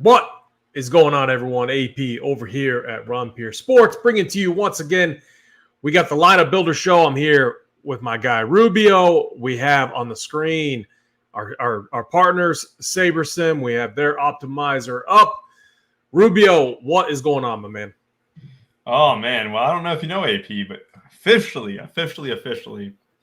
What is going on, everyone? AP over here at Ron Pierce Sports, bringing to you once again. We got the Lineup Builder Show. I'm here with my guy Rubio. We have on the screen our partners, Sabersim. We have their optimizer up. Rubio, what is going on, my man? Oh, man. Well, I don't know if you know AP, but officially,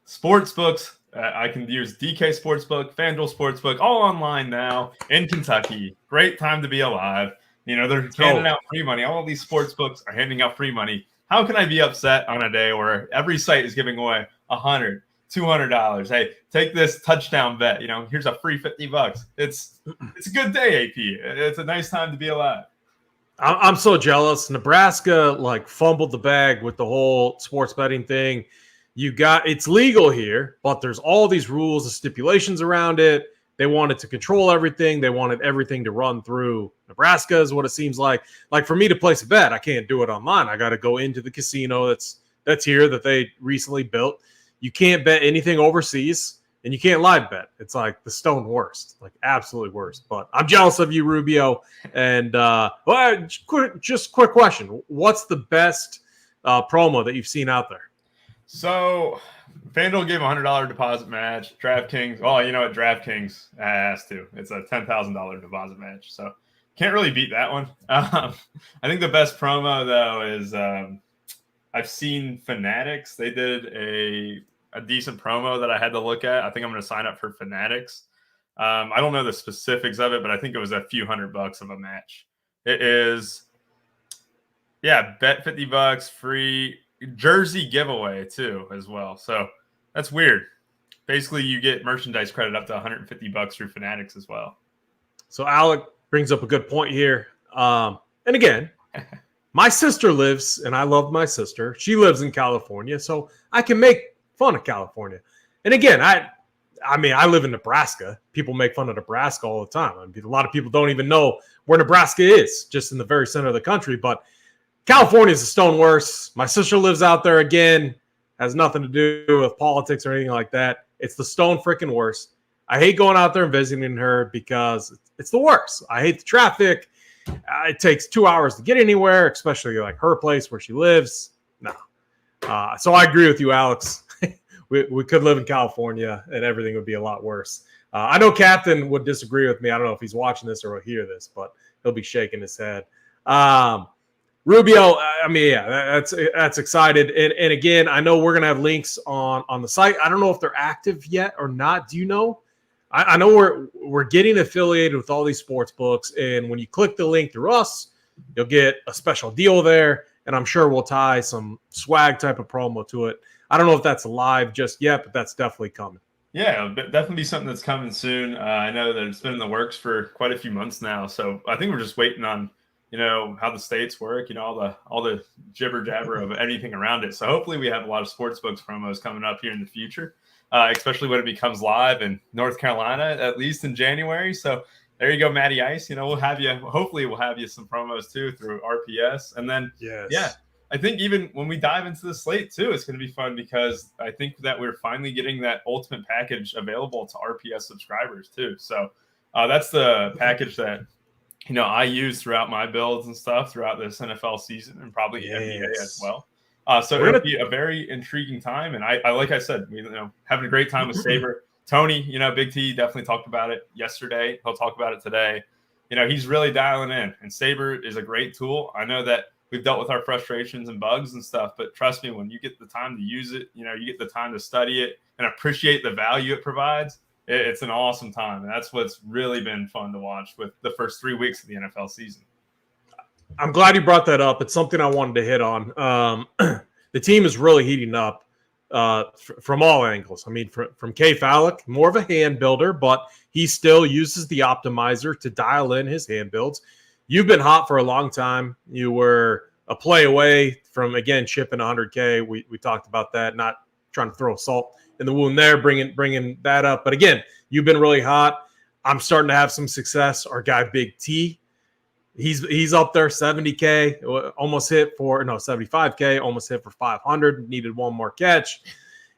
sportsbooks. I can use DK Sportsbook, FanDuel Sportsbook, all online now in Kentucky. Great time to be alive. You know, they're handing out free money. All of these sportsbooks are handing out free money. How can I be upset on a day where every site is giving away $100, $200? Hey, take this touchdown bet. You know, here's a free $50. It's a good day, AP. It's a nice time to be alive. I'm so jealous. Nebraska fumbled the bag with the whole sports betting thing. It's legal here, but there's all these rules and stipulations around it. They wanted to control everything. They wanted everything to run through Nebraska is what it seems like. Like for me to place a bet, I can't do it online. I got to go into the casino that's here that they recently built. You can't bet anything overseas, and you can't live bet. It's like the stone worst, like absolutely worst. But I'm jealous of you, Rubio. And just quick question: what's the best promo that you've seen out there? So, FanDuel gave a $100 deposit match. DraftKings, you know what? DraftKings has to. It's a $10,000 deposit match. So, can't really beat that one. I think the best promo, though, is I've seen Fanatics. They did a decent promo that I had to look at. I think I'm going to sign up for Fanatics. I don't know the specifics of it, but I think it was a few $100 of a match. It is, bet $50 free. Jersey giveaway too as well, so that's weird. Basically, you get merchandise credit up to $150 through Fanatics as well. So Alec brings up a good point here. And again, my sister lives, and I love my sister. She lives in California, so I can make fun of California. And again, I mean, I live in Nebraska. People make fun of Nebraska all the time. I mean, a lot of people don't even know where Nebraska is, just in the very center of the country, but California is a stone worse. My sister lives out there again. Has nothing to do with politics or anything like that. It's the stone freaking worst. I hate going out there and visiting her because it's the worst. I hate the traffic. It takes 2 hours to get anywhere, especially like her place where she lives. No. So I agree with you, Alex. we could live in California and everything would be a lot worse. I know Captain would disagree with me. I don't know if he's watching this or will hear this, but he'll be shaking his head. Rubio, I mean, that's excited. And again, I know we're going to have links on the site. I don't know if they're active yet or not. Do you know? I know we're getting affiliated with all these sports books. And when you click the link through us, you'll get a special deal there. And I'm sure we'll tie some swag type of promo to it. I don't know if that's live just yet, but that's definitely coming. Yeah, definitely something that's coming soon. I know that it's been in the works for quite a few months now. So I think we're just waiting on how the states work, all the jibber jabber of anything around it. So hopefully we have a lot of sportsbooks promos coming up here in the future, especially when it becomes live in North Carolina, at least in January. So there you go, Matty Ice. Hopefully we'll have you some promos too through RPS. And then, I think even when we dive into the slate too, it's going to be fun because I think that we're finally getting that ultimate package available to RPS subscribers too. So that's the package that I use throughout my builds and stuff throughout this NFL season and probably NBA as well. So it'll be a very intriguing time. And I like I said, having a great time with Saber. Tony, Big T definitely talked about it yesterday. He'll talk about it today. He's really dialing in. And Saber is a great tool. I know that we've dealt with our frustrations and bugs and stuff, but trust me, when you get the time to use it, you get the time to study it and appreciate the value it provides, it's an awesome time. And that's what's really been fun to watch with the first 3 weeks of the NFL season. I'm glad you brought that up. It's something I wanted to hit on. The team is really heating up from all angles. I mean, from K. Fallick, more of a hand builder, but he still uses the optimizer to dial in his hand builds. You've been hot for a long time. You were a play away from, again, chipping 100K. We talked about that, not trying to throw salt in the wound there, bringing that up. But again, you've been really hot. I'm starting to have some success. Our guy Big T, he's up there, 70K, almost hit for 75K, almost hit for 500. Needed one more catch.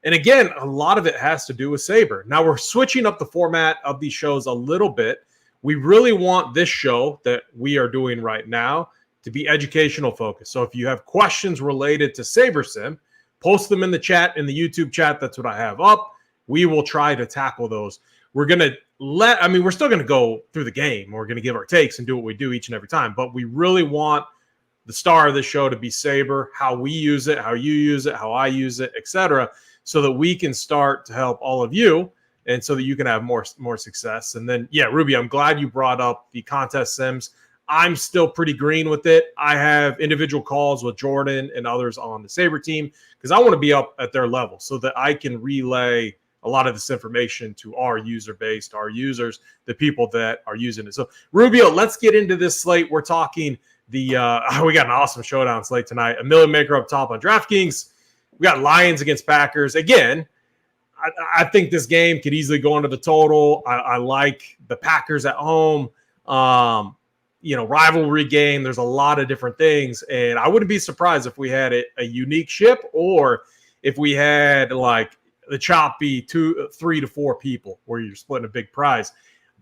And again, a lot of it has to do with Saber. Now we're switching up the format of these shows a little bit. we really want this show that we are doing right now to be educational focused. So if you have questions related to Sabersim, post them in the chat, in the YouTube chat. That's what I have up. We will try to tackle those. We're going to we're still going to go through the game. We're going to give our takes and do what we do each and every time. But we really want the star of the show to be Saber, how we use it, how you use it, how I use it, etc., so that we can start to help all of you and so that you can have more success. And then, yeah, Ruby, I'm glad you brought up the contest sims. I'm still pretty green with it. I have individual calls with Jordan and others on the Saber team because I want to be up at their level so that I can relay a lot of this information to our user base, to our users, the people that are using it. So, Rubio, let's get into this slate. We're talking we got an awesome showdown slate tonight. A million maker up top on DraftKings. We got Lions against Packers. Again, I think this game could easily go into the total. I like the Packers at home. Rivalry game. There's a lot of different things. And I wouldn't be surprised if we had a unique ship or if we had like the choppy 3 to 4 people where you're splitting a big prize.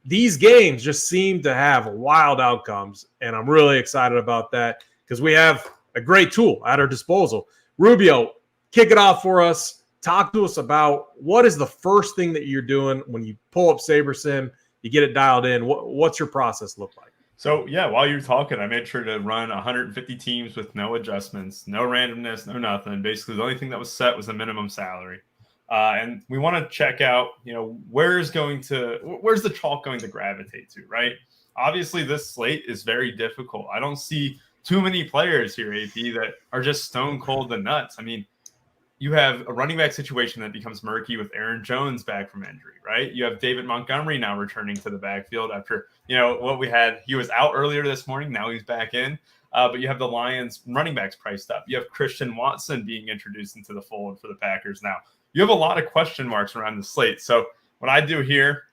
These games just seem to have wild outcomes. And I'm really excited about that because we have a great tool at our disposal. Rubio, kick it off for us. Talk to us about what is the first thing that you're doing when you pull up Sabersim, you get it dialed in. What's your process look like? So, yeah, while you're talking, I made sure to run 150 teams with no adjustments, no randomness, no nothing. Basically, the only thing that was set was the minimum salary. And we want to check out, where's the chalk going to gravitate to, right? Obviously, this slate is very difficult. I don't see too many players here, AP, that are just stone cold and nuts. I mean, you have a running back situation that becomes murky with Aaron Jones back from injury, right? You have David Montgomery now returning to the backfield after, what we had. He was out earlier this morning. Now he's back in. But you have the Lions running backs priced up. You have Christian Watson being introduced into the fold for the Packers now. You have a lot of question marks around the slate. So what I do here,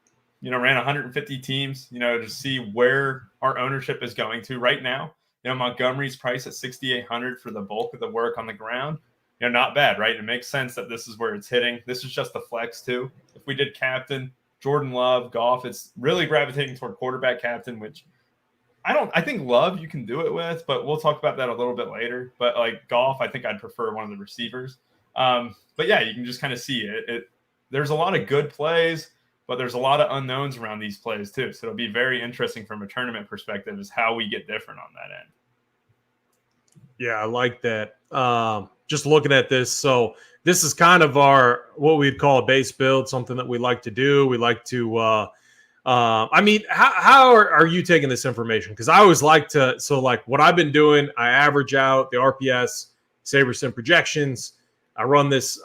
ran 150 teams, to see where our ownership is going to right now. Montgomery's price at 6,800 for the bulk of the work on the ground. Not bad, right? It makes sense that this is where it's hitting. This is just the flex too. If we did captain, Jordan Love, Goff, it's really gravitating toward quarterback captain, which I think Love you can do it with, but we'll talk about that a little bit later. But like Goff, I think I'd prefer one of the receivers. But yeah, you can just kind of see it. There's a lot of good plays, but there's a lot of unknowns around these plays too. So it'll be very interesting from a tournament perspective is how we get different on that end. Yeah, I like that. Just looking at this, so this is kind of what we'd call a base build, something that we like to do. We like to, how are you taking this information? Because I always like to, so like what I've been doing, I average out the RPS, Sabersim projections. I run this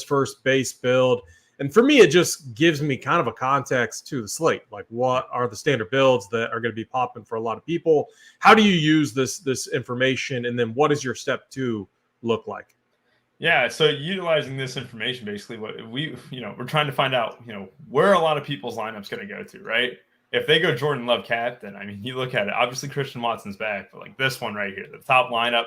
first base build. And for me, it just gives me kind of a context to the slate. Like what are the standard builds that are going to be popping for a lot of people? How do you use this information? And then what does your step 2 look like? Yeah, so utilizing this information, basically what we're trying to find out, where a lot of people's lineups going to go to, right? If they go Jordan Love captain, I mean, you look at it, obviously Christian Watson's back, but like this one right here, the top lineup,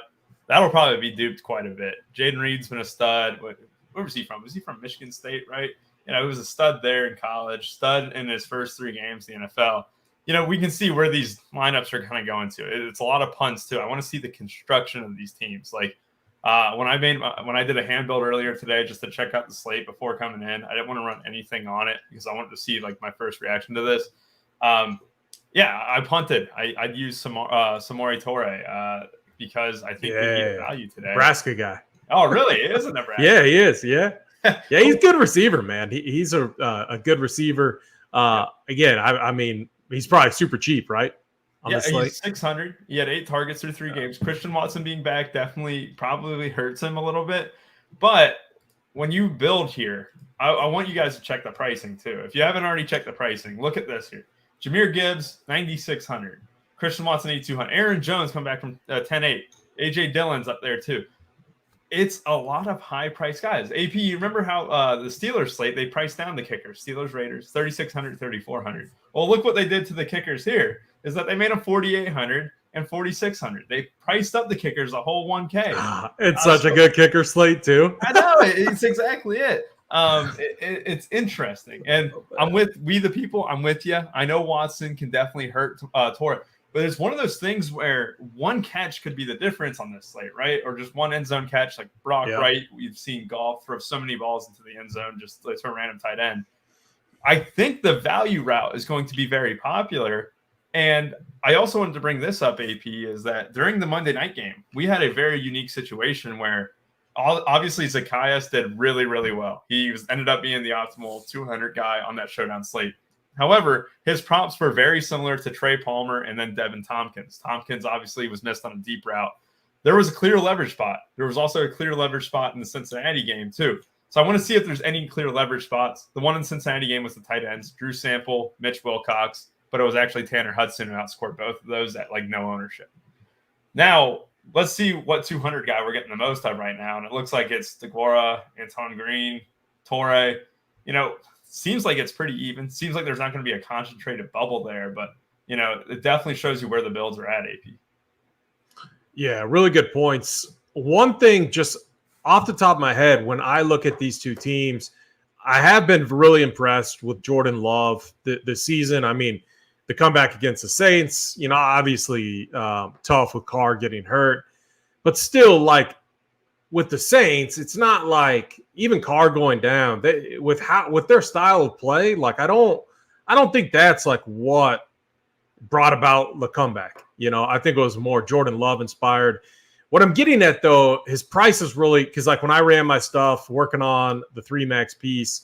that'll probably be duped quite a bit. Jaden Reed's been a stud. Where was he from? Was he from Michigan State, right? He was a stud there in college, stud in his first 3 games in the NFL. We can see where these lineups are kind of going to. It's a lot of punts too. I want to see the construction of these teams. Like when I did a hand build earlier today just to check out the slate before coming in, I didn't want to run anything on it because I wanted to see like my first reaction to this. I punted. I'd use Samori Torre because I think we need value today. Nebraska guy. Oh, really? It is a Nebraska. Yeah, he is. Yeah. Yeah, he's a good receiver, man. He's a good receiver. Again, I mean, he's probably super cheap, right? He's 600. He had 8 targets through 3 games. Christian Watson being back probably hurts him a little bit. But when you build here, I want you guys to check the pricing too. If you haven't already checked the pricing, look at this here. Jahmyr Gibbs, 9,600. Christian Watson, 8,200. Aaron Jones come back from 10-8. A.J. Dillon's up there too. It's a lot of high-priced guys. AP, you remember how the Steelers slate, they priced down the kickers. Steelers, Raiders, 3,600, 3,400. Well, look what they did to the kickers here is that they made them 4,800 and 4,600. They priced up the kickers a whole $1K. It's such a good kicker slate, too. I know. It's exactly it. It's interesting. And I'm with you. I know Watson can definitely hurt Torrey. But it's one of those things where one catch could be the difference on this slate, right? Or just one end zone catch like Brock Wright. We've seen Goff throw so many balls into the end zone just like to a random tight end. I think the value route is going to be very popular. And I also wanted to bring this up, AP, is that during the Monday night game, we had a very unique situation where obviously Zacchaeus did really, really well. He ended up being the optimal 200 guy on that showdown slate. However, his prompts were very similar to Trey Palmer and then Devin Tompkins. Tompkins obviously was missed on a deep route. There was a clear leverage spot. There was also a clear leverage spot in the Cincinnati game too. So I want to see if there's any clear leverage spots. The one in the Cincinnati game was the tight ends, Drew Sample, Mitch Wilcox, but it was actually Tanner Hudson who outscored both of those at like no ownership. Now, let's see what 200 guy we're getting the most of right now. And it looks like it's DeGuara, Anton Green, Torrey. Seems like it's pretty even. Seems like there's not going to be a concentrated bubble there, but it definitely shows you where the builds are at, AP. Yeah, really good points. One thing just off the top of my head, when I look at these two teams, I have been really impressed with Jordan Love this season. I mean, the comeback against the Saints, obviously tough with Carr getting hurt, but still, like, with the Saints, it's not like even Carr going down with their style of play. Like, I don't think that's like what brought about the comeback. I think it was more Jordan Love inspired. What I'm getting at though, his price is really, because like when I ran my stuff working on the 3Max piece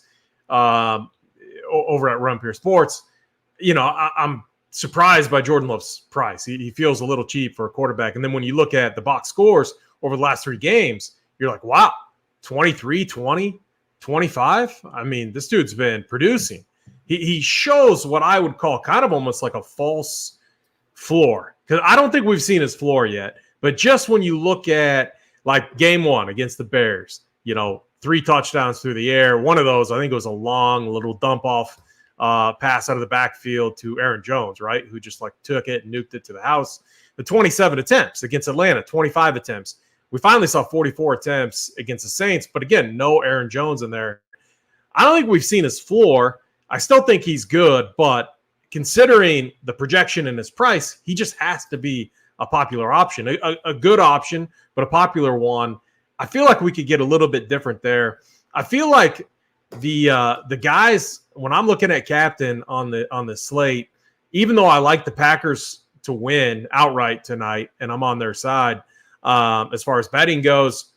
over at Run Pure Sports, I'm surprised by Jordan Love's price. He feels a little cheap for a quarterback. And then when you look at the box scores over the last 3 games, you're like, wow, 23, 20, 25. I mean, this dude's been producing. He shows what I would call kind of almost like a false floor, because I don't think we've seen his floor yet. But just when you look at like game 1 against the Bears, 3 touchdowns through the air. One of those, I think it was a long little dump off pass out of the backfield to Aaron Jones, right? Who just like took it and nuked it to the house. The 27 attempts against Atlanta, 25 attempts. We finally saw 44 attempts against the Saints, but again, no Aaron Jones in there. I don't think we've seen his floor. I still think he's good, but considering the projection and his price, he just has to be a popular option, a good option, but a popular one. I feel like we could get a little bit different there. I feel like the guys, when I'm looking at captain on the slate, even though I like the Packers to win outright tonight, and I'm on their side, as far as betting goes,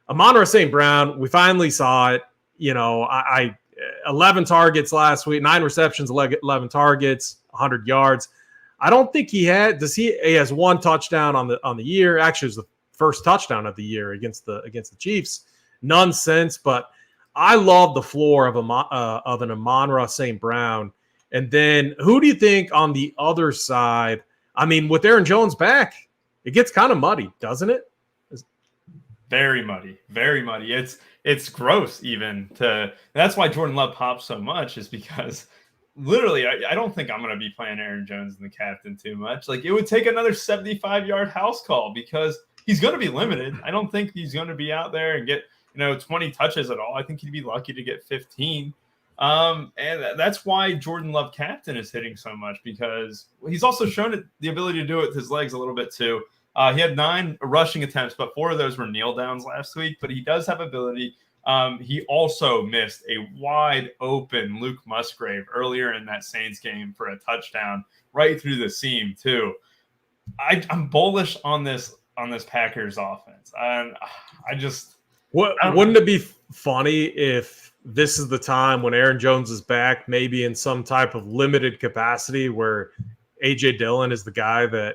Amon-Ra St. Brown, we finally saw it. 11 targets last week, 9 receptions, 11 targets, 100 yards. I don't think he has 1 touchdown on the year. Actually, it was the first touchdown of the year against the Chiefs. None since, but I love the floor of an Amon-Ra St. Brown. And then who do you think on the other side? I mean, with Aaron Jones back, it gets kind of muddy, doesn't it? Very muddy, very muddy. It's gross even that's why Jordan Love pops so much, is because literally I don't think I'm going to be playing Aaron Jones in the captain too much. Like, it would take another 75-yard house call because he's going to be limited. I don't think he's going to be out there and get 20 touches at all. I think he'd be lucky to get 15. And that's why Jordan Love captain is hitting so much, because he's also shown the ability to do it with his legs a little bit too. He had 9 rushing attempts, but 4 of those were kneel downs last week. But he does have ability. He also missed a wide open Luke Musgrave earlier in that Saints game for a touchdown right through the seam too. I'm bullish on this Packers offense. Wouldn't it be funny if this is the time when Aaron Jones is back, maybe in some type of limited capacity, where AJ Dillon is the guy that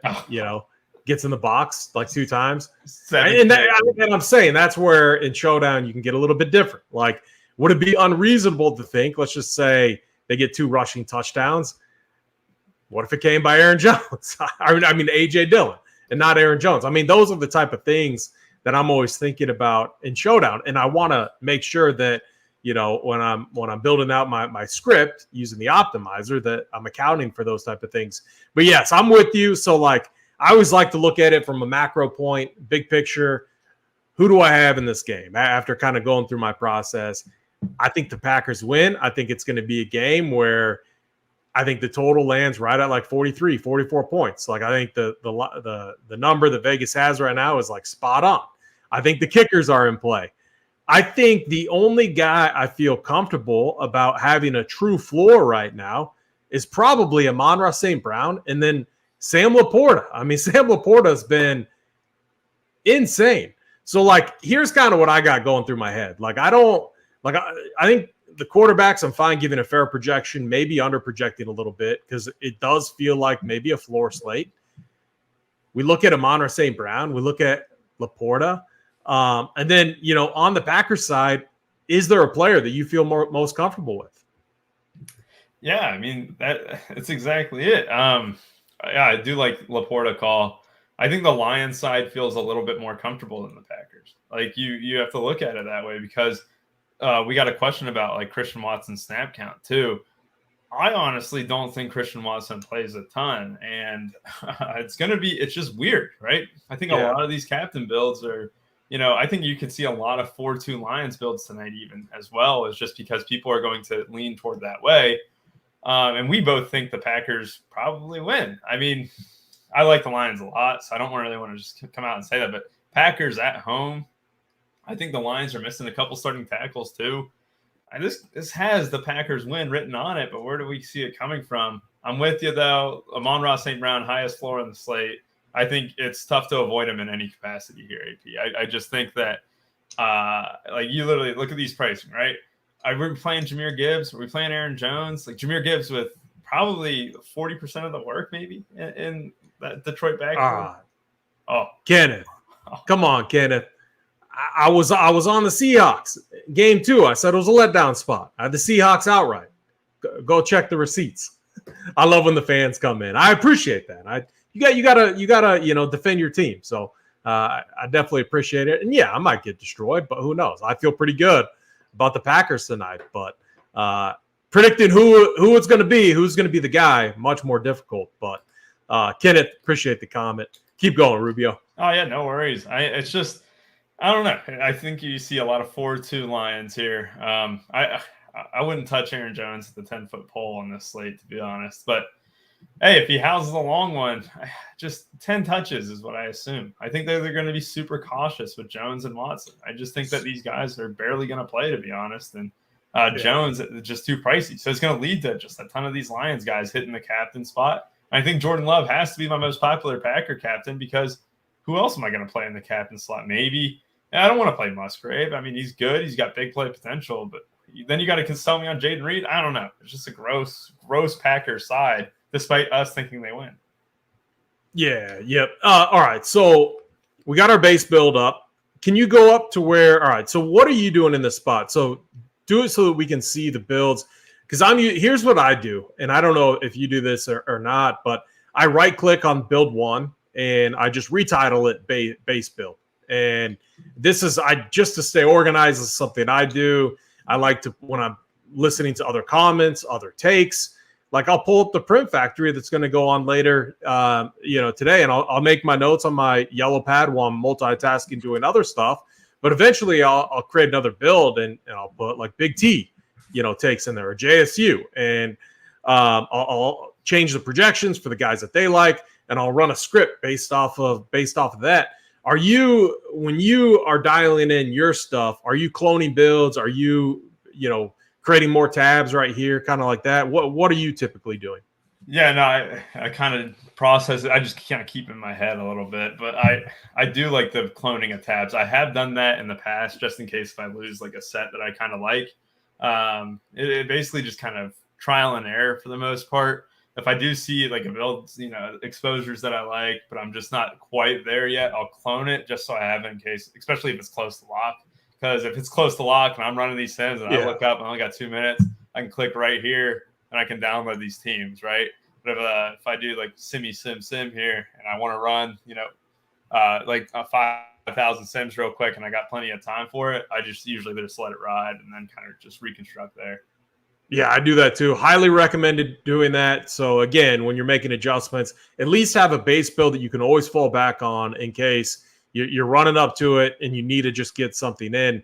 gets in the box like 2 times. And I'm saying that's where in Showdown you can get a little bit different. Like, would it be unreasonable to think, let's just say they get 2 rushing touchdowns? What if it came by Aaron Jones? I mean, AJ Dillon and not Aaron Jones. I mean, those are the type of things that I'm always thinking about in Showdown. And I want to make sure that, when I'm building out my script using the optimizer, that I'm accounting for those type of things. But yes, I'm with you. So like, I always like to look at it from a macro point, big picture. Who do I have in this game? After kind of going through my process, I think the Packers win. I think it's going to be a game where I think the total lands right at like 43, 44 points. Like I think the number that Vegas has right now is like spot on. I think the kickers are in play. I think the only guy I feel comfortable about having a true floor right now is probably Amon-Ra St. Brown and then Sam Laporta. I mean, Sam Laporta has been insane. So, like, here's kind of what I got going through my head. Like, I think the quarterbacks, I'm fine giving a fair projection, maybe under projecting a little bit because it does feel like maybe a floor slate. We look at Amon-Ra St. Brown. We look at Laporta. And then, on the Packers side, is there a player that you feel most comfortable with? Yeah, I mean, that's exactly it. Yeah, I do like Laporta call. I think the Lions side feels a little bit more comfortable than the Packers. Like you have to look at it that way because we got a question about like Christian Watson's snap count too. I honestly don't think Christian Watson plays a ton, and it's just weird, right? I think a lot of these captain builds are, I think you could see a lot of 4-2 Lions builds tonight even as well. It's just because people are going to lean toward that way. And we both think the Packers probably win. I mean, I like the Lions a lot, so I don't really want to just come out and say that. But Packers at home, I think the Lions are missing a couple starting tackles too. This has the Packers win written on it, but where do we see it coming from? I'm with you, though. Amon-Ra St. Brown, highest floor on the slate. I think it's tough to avoid him in any capacity here, AP. I just think that, like, you literally look at these pricing, right? Are we playing Jahmyr Gibbs? Are we playing Aaron Jones? Like, Jahmyr Gibbs with probably 40% of the work, maybe, in that Detroit backfield. Kenneth. Come on, Kenneth. I was on the Seahawks game 2. I said it was a letdown spot. I had the Seahawks outright. Go check the receipts. I love when the fans come in. I appreciate that. You gotta defend your team. So I definitely appreciate it. And yeah, I might get destroyed, but who knows? I feel pretty good about the Packers tonight. But predicting who it's going to be, who's going to be the guy, much more difficult. But Kenneth, appreciate the comment. Keep going, Rubio. Oh yeah, no worries. It's just. I don't know. I think you see a lot of 4-2 Lions here. I wouldn't touch Aaron Jones at the 10-foot pole on this slate, to be honest. But, hey, if he houses a long one, just 10 touches is what I assume. I think they're going to be super cautious with Jones and Watson. I just think that these guys are barely going to play, to be honest. And Jones is just too pricey. So it's going to lead to just a ton of these Lions guys hitting the captain spot. I think Jordan Love has to be my most popular Packer captain because who else am I going to play in the captain slot? Maybe. And I don't want to play Musgrave. I mean, he's good. He's got big play potential. But then you got to sell me on Jaden Reed. I don't know. It's just a gross Packers side, despite us thinking they win. Yeah, yep. All right. So we got our base build up. Can you go up to where – all right. So what are you doing in this spot? So do it so that we can see the builds. Because here's what I do. And I don't know if you do this or not, but I right-click on build 1, and I just retitle it base build. And this is just to stay organized. This is something I do. I like to, when I'm listening to other comments, other takes, like I'll pull up the print factory that's going to go on later, today, and I'll make my notes on my yellow pad while I'm multitasking doing other stuff. But eventually I'll create another build and I'll put like Big T, takes in there, or JSU, and I'll change the projections for the guys that they like, and I'll run a script based off of that. Are you, when you are dialing in your stuff, are you cloning builds? Are you, creating more tabs right here, kind of like that? What are you typically doing? Yeah, no, I kind of process it. I just kind of keep it in my head a little bit, but I do like the cloning of tabs. I have done that in the past, just in case if I lose like a set that I kind of like. It basically just kind of trial and error for the most part. If I do see like a build, exposures that I like, but I'm just not quite there yet, I'll clone it just so I have it in case, especially if it's close to lock. Because if it's close to lock and I'm running these sims and I look up and I only got 2 minutes, I can click right here and I can download these teams, right? But if I do like sim here and I want to run, like 5,000 sims real quick and I got plenty of time for it, I just usually just let it ride and then kind of just reconstruct there. Yeah, I do that too. Highly recommended doing that. So again, when you're making adjustments, at least have a base build that you can always fall back on in case you're running up to it and you need to just get something in.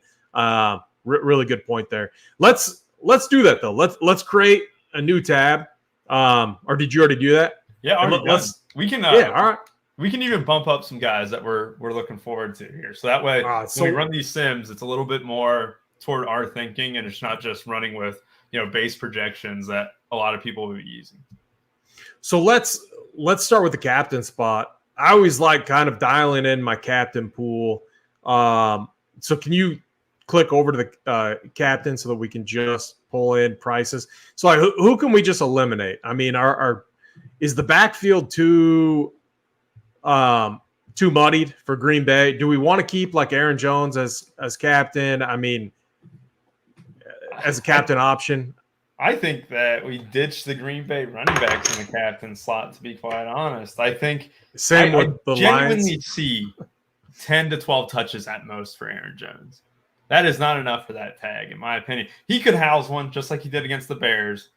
Really good point there. Let's do that though. Let's create a new tab. Or did you already do that? Yeah, already done. We can. Yeah, all right. We can even bump up some guys that we're looking forward to here. So that way, when we run these sims, it's a little bit more toward our thinking, and it's not just running with base projections that a lot of people will be using. So let's start with the captain spot. I always like kind of dialing in my captain pool. So can you click over to the captain so that we can just pull in prices? So like, who can we just eliminate? I mean, is the backfield too muddied for Green Bay? Do we want to keep like Aaron Jones as captain? I mean, as a captain option? I think that we ditched the Green Bay running backs in the captain slot, to be quite honest. I think I genuinely Lions. See 10 to 12 touches at most for Aaron Jones. That is not enough for that tag, in my opinion. He could house one just like he did against the Bears.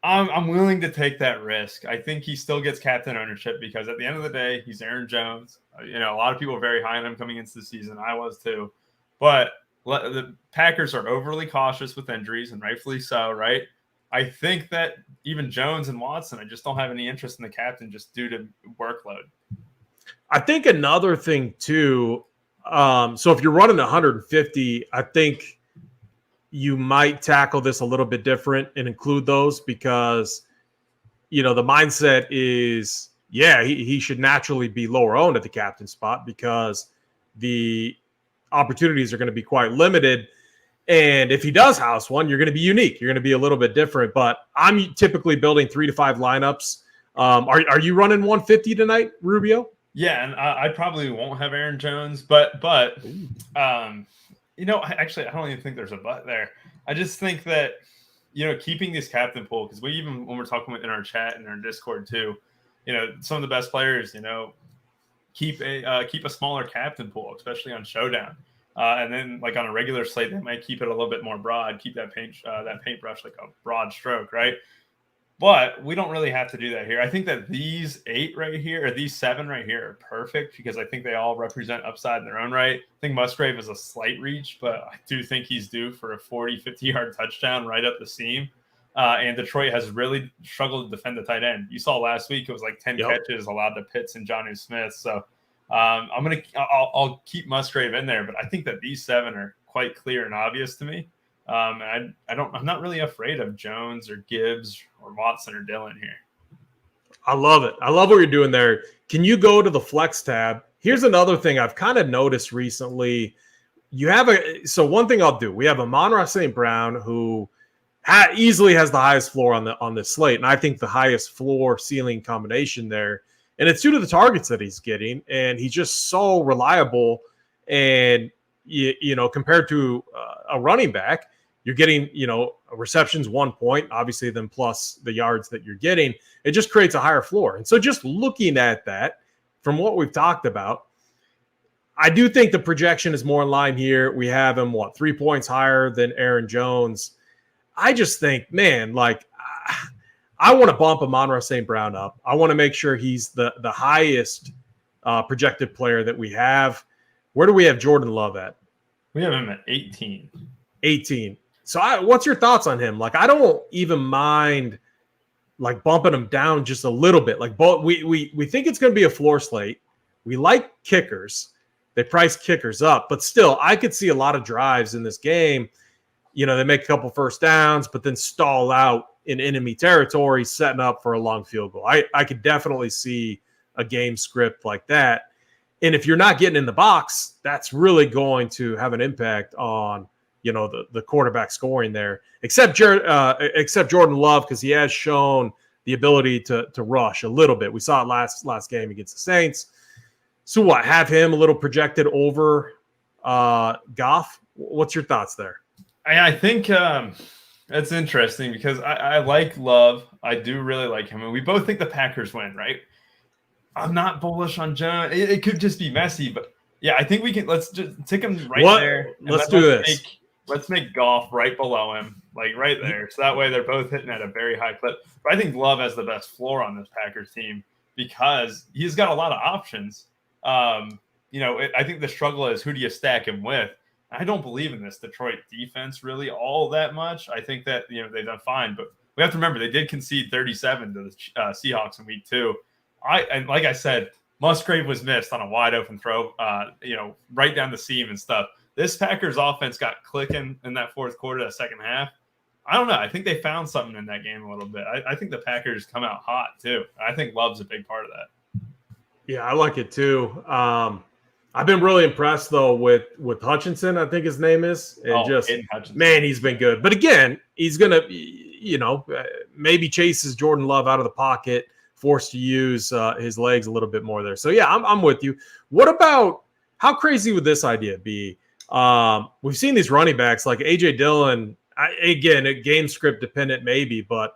I'm willing to take that risk. I think he still gets captain ownership because at the end of the day, he's Aaron Jones. A lot of people are very high on him coming into the season. I was too. But the Packers are overly cautious with injuries, and rightfully so, right? I think that even Jones and Watson, I just don't have any interest in the captain just due to workload. I think another thing too, so if you're running 150, I think you might tackle this a little bit different and include those because, the mindset is, he should naturally be lower owned at the captain spot because the opportunities are going to be quite limited. And if he does house one, you're going to be unique. You're going to be a little bit different. But I'm typically building 3 to 5 lineups. Are you running 150 tonight, Rubio? Yeah, and I probably won't have Aaron Jones, but actually, I don't even think there's a but there. I just think that, keeping this captain pool, because when we're talking in our chat and our Discord too, some of the best players, keep a smaller captain pool, especially on Showdown. And then like on a regular slate, they might keep it a little bit more broad, keep that paintbrush like a broad stroke, right? But we don't really have to do that here. I think that these 8 right here, or these 7 right here are perfect because I think they all represent upside in their own right. I think Musgrave is a slight reach, but I do think he's due for a 40, 50-yard touchdown right up the seam. And Detroit has really struggled to defend the tight end. You saw last week, it was like 10 catches allowed to Pitts and Jonnu Smith. So I'll keep Musgrave in there, but I think that these 7 are quite clear and obvious to me. And I'm not really afraid of Jones or Gibbs or Watson or Dillon here. I love it. I love what you're doing there. Can you go to the flex tab? Here's another thing I've kind of noticed recently. So one thing I'll do, we have Amon-Ra St. Brown who easily has the highest floor on this slate. And I think the highest floor ceiling combination there. And it's due to the targets that he's getting. And he's just so reliable. And, compared to a running back, you're getting, receptions 1 point, obviously, then plus the yards that you're getting. It just creates a higher floor. And so just looking at that from what we've talked about, I do think the projection is more in line here. We have him, 3 points higher than Aaron Jones. I just think, man, I want to bump Amon-Ra St. Brown up. I want to make sure he's the highest projected player that we have. Where do we have Jordan Love at? We have him at 18. 18. So what's your thoughts on him? I don't even mind bumping him down just a little bit. We think it's going to be a floor slate. We like kickers. They price kickers up, but still I could see a lot of drives in this game. They make a couple first downs, but then stall out in enemy territory, setting up for a long field goal. I could definitely see a game script like that. And if you're not getting in the box, that's really going to have an impact on the quarterback scoring there, except Jordan Love, because he has shown the ability to rush a little bit. We saw it last game against the Saints. So have him a little projected over Goff? What's your thoughts there? I think that's interesting because I like Love. I do really like him. And we both think the Packers win, right? I'm not bullish on Jones. It could just be messy, but yeah, I think we can. Let's just take him there. Let's do this. Let's make Goff right below him, right there. So that way they're both hitting at a very high clip. But I think Love has the best floor on this Packers team because he's got a lot of options. I think the struggle is who do you stack him with? I don't believe in this Detroit defense really all that much. I think that, they've done fine, but we have to remember they did concede 37 to the Seahawks in week 2. And like I said, Musgrave was missed on a wide open throw, right down the seam and stuff. This Packers offense got clicking in that fourth quarter, that second half. I don't know. I think they found something in that game a little bit. I think the Packers come out hot too. I think Love's a big part of that. Yeah, I like it too. I've been really impressed though with Hutchinson, I think his name is. And man, he's been good. But again, he's gonna, maybe chases Jordan Love out of the pocket, forced to use his legs a little bit more there. So yeah, I'm with you. What about, how crazy would this idea be? We've seen these running backs like AJ Dillon. Again, a game script dependent maybe, but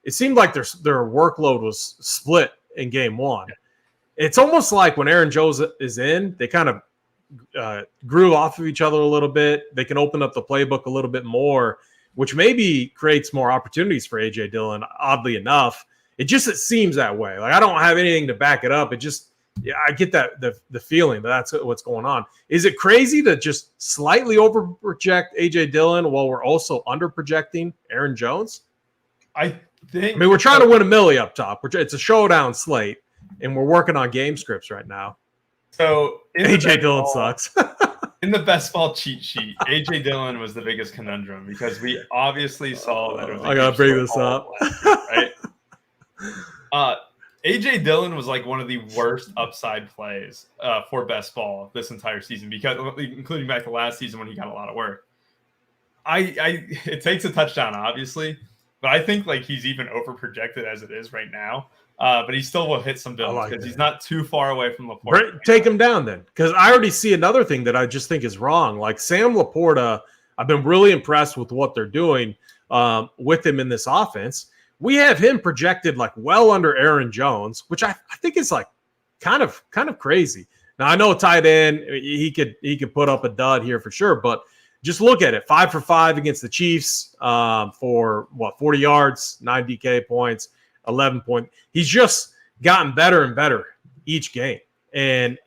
it seemed like their workload was split in game 1. It's almost like when Aaron Jones is in, they kind of grew off of each other a little bit. They can open up the playbook a little bit more, which maybe creates more opportunities for AJ Dillon. Oddly enough, it seems that way. Like I don't have anything to back it up. I get that the feeling that that's what's going on. Is it crazy to just slightly over project AJ Dillon while we're also under projecting Aaron Jones? I mean, we're trying to win a milli up top. It's a showdown slate, and we're working on game scripts right now. So AJ Dillon sucks. In the best ball cheat sheet, AJ Dillon was the biggest conundrum because we obviously saw that it was I gotta bring this up. Right? AJ Dillon was like one of the worst upside plays for best ball this entire season, because including back to last season when he got a lot of work. It takes a touchdown, obviously, but I think like he's even over projected as it is right now. But he still will hit some builds because he's not too far away from Laporta. Take him down then, because I already see another thing that I just think is wrong. Like Sam Laporta, I've been really impressed with what they're doing with him in this offense. We have him projected like well under Aaron Jones, which I think is like kind of crazy. Now I know tight end, he could put up a dud here for sure, but just look at it: 5 for 5 against the Chiefs for 40 yards, 9 DK points, 11 points. He's just gotten better and better each game, and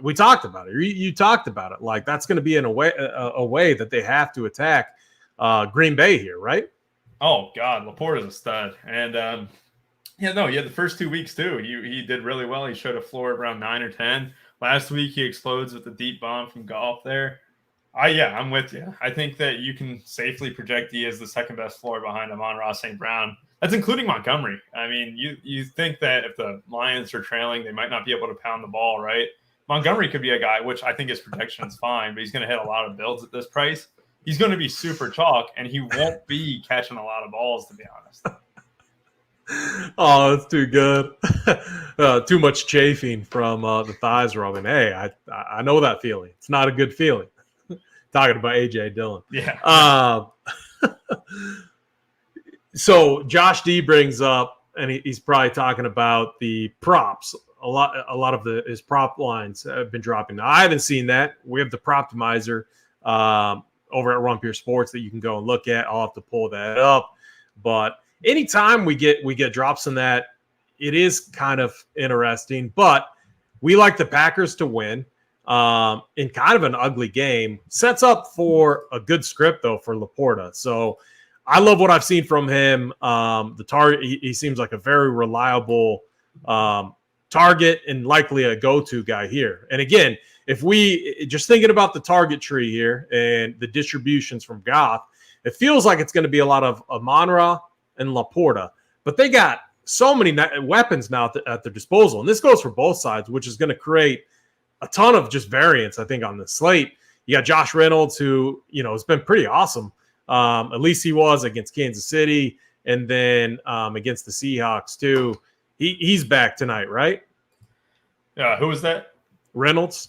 we talked about it. You talked about it. Like that's going to be a way that they have to attack Green Bay here, right? Oh God, Laporta's a stud, and the first 2 weeks too. He did really well. He showed a floor of around 9 or 10. Last week he explodes with the deep bomb from golf there. I'm with you. I think that you can safely project he is the second best floor behind Amon-Ra St. Brown. That's including Montgomery. I mean, you think that if the Lions are trailing, they might not be able to pound the ball, right? Montgomery could be a guy, which I think his projection is fine, but he's going to hit a lot of builds at this price. He's going to be super chalk, and he won't be catching a lot of balls, to be honest. Oh, that's too good. Too much chafing from the thighs rubbing. Hey, I know that feeling. It's not a good feeling. Talking about AJ Dillon. Yeah. So Josh D brings up, and he's probably talking about the props. A lot of his prop lines have been dropping. Now, I haven't seen that. We have the Proptimizer over at Rumpier Sports that you can go and look at. I'll have to pull that up. But anytime we get drops in that, it is kind of interesting. But we like the Packers to win in kind of an ugly game. Sets up for a good script, though, for Laporta. So I love what I've seen from him. The target, he seems like a very reliable target and likely a go-to guy here. And again, if we just thinking about the target tree here and the distributions from Goff, it feels like it's going to be a lot of Amon-Ra and Laporta, but they got so many weapons now at their disposal. And this goes for both sides, which is going to create a ton of just variance, I think, on the slate. You got Josh Reynolds, who, has been pretty awesome. At least he was against Kansas City, and then against the Seahawks too. He's back tonight, right? Yeah. Who was that?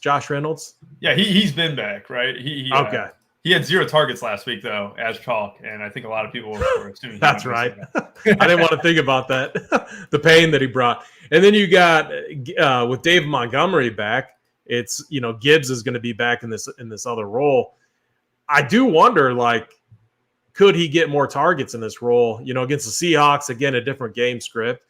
Josh Reynolds. Yeah, he's been back, right? Okay. He had 0 targets last week though, as chalk, and I think a lot of people were assuming. That's right. I didn't want to think about that, the pain that he brought. And then you got with Dave Montgomery back. It's Gibbs is going to be back in this other role. I do wonder, like, could he get more targets in this role? Against the Seahawks, again, a different game script,